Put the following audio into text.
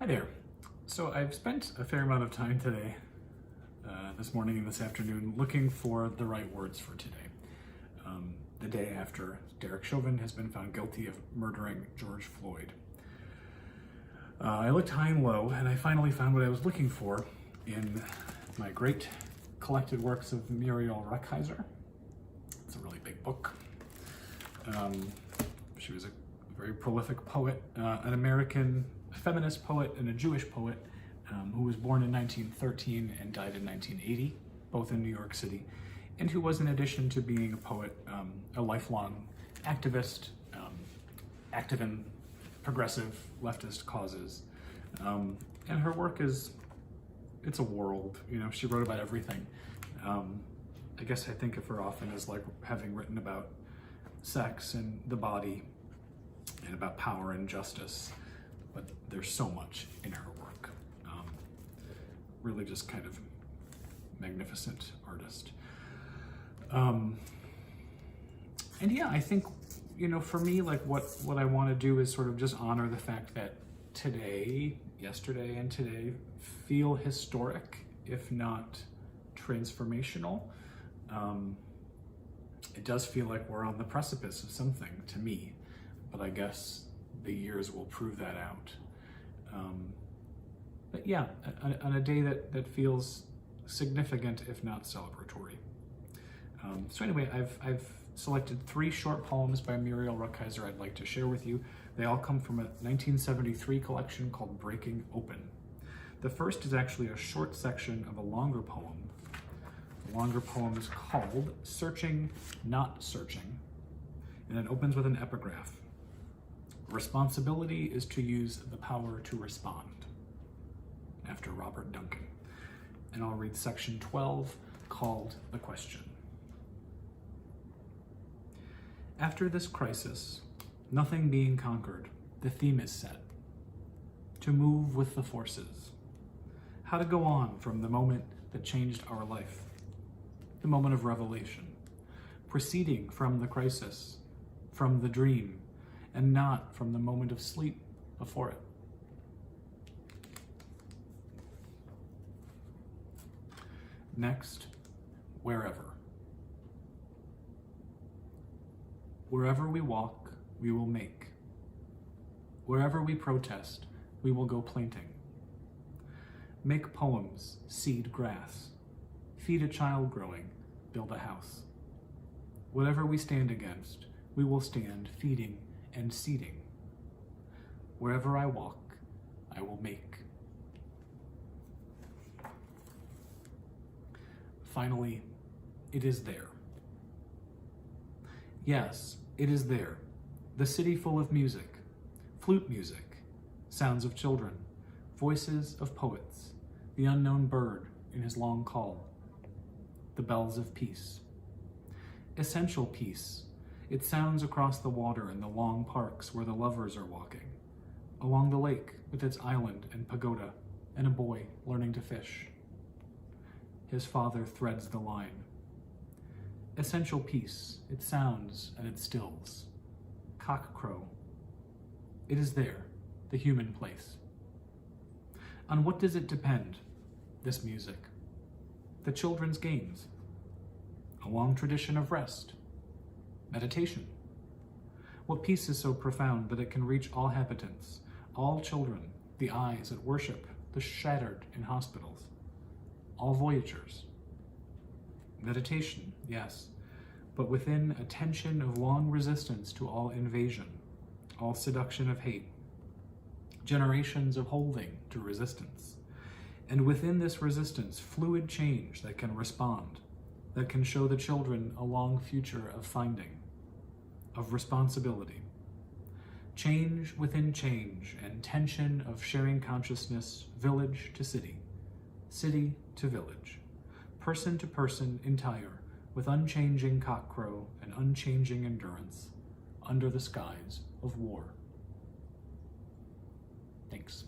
Hi there. So I've spent a fair amount of time today, this morning and this afternoon, looking for the right words for today. The day after Derek Chauvin has been found guilty of murdering George Floyd. I looked high and low, and I finally found what I was looking for in my great collected works of Muriel Rukeyser. It's a really big book. She was a very prolific poet, an American feminist poet and a Jewish poet who was born in 1913 and died in 1980, both in New York City, and who was, in addition to being a poet, a lifelong activist, active in progressive leftist causes. And her work it's a world, she wrote about everything. I guess I think of her often as like having written about sex and the body and about power and justice, but there's so much in her work. Really just kind of magnificent artist. And yeah, I think, for me, like what I want to do is sort of just honor the fact that today, yesterday and today feel historic, if not transformational. It does feel like we're on the precipice of something to me, but I guess the years will prove that out. But yeah, on a day that feels significant, if not celebratory. So anyway, I've selected 3 short poems by Muriel Rukeyser I'd like to share with you. They all come from a 1973 collection called Breaking Open. The first is actually a short section of a longer poem. The longer poem is called Searching, Not Searching, and it opens with an epigraph. Responsibility is to use the power to respond, after Robert Duncan. And I'll read section 12, called The Question. After this crisis, nothing being conquered, the theme is set. To move with the forces. How to go on from the moment that changed our life. The moment of revelation. Proceeding from the crisis, from the dream, and not from the moment of sleep before it. Next, wherever. Wherever we walk, we will make. Wherever we protest, we will go planting. Make poems, seed grass. Feed a child growing, build a house. Whatever we stand against, we will stand feeding and seeding. Wherever I walk, I will make. Finally, it is there. Yes, it is there. The city full of music, flute music, sounds of children, voices of poets, the unknown bird in his long call, the bells of peace. Essential peace. It sounds across the water in the long parks where the lovers are walking, along the lake with its island and pagoda, and a boy learning to fish. His father threads the line. Essential peace. It sounds and it stills. Cock crow. It is there, the human place. On what does it depend, this music? The children's games. A long tradition of rest. Meditation. What peace is so profound that it can reach all habitants, all children, the eyes at worship, the shattered in hospitals, all voyagers. Meditation, yes, but within a tension of long resistance to all invasion, all seduction of hate, generations of holding to resistance, and within this resistance, fluid change that can respond, that can show the children a long future of finding, of responsibility. Change within change and tension of sharing consciousness, village to city to village, person to person entire, with unchanging cockcrow and unchanging endurance, under the skies of war. Thanks.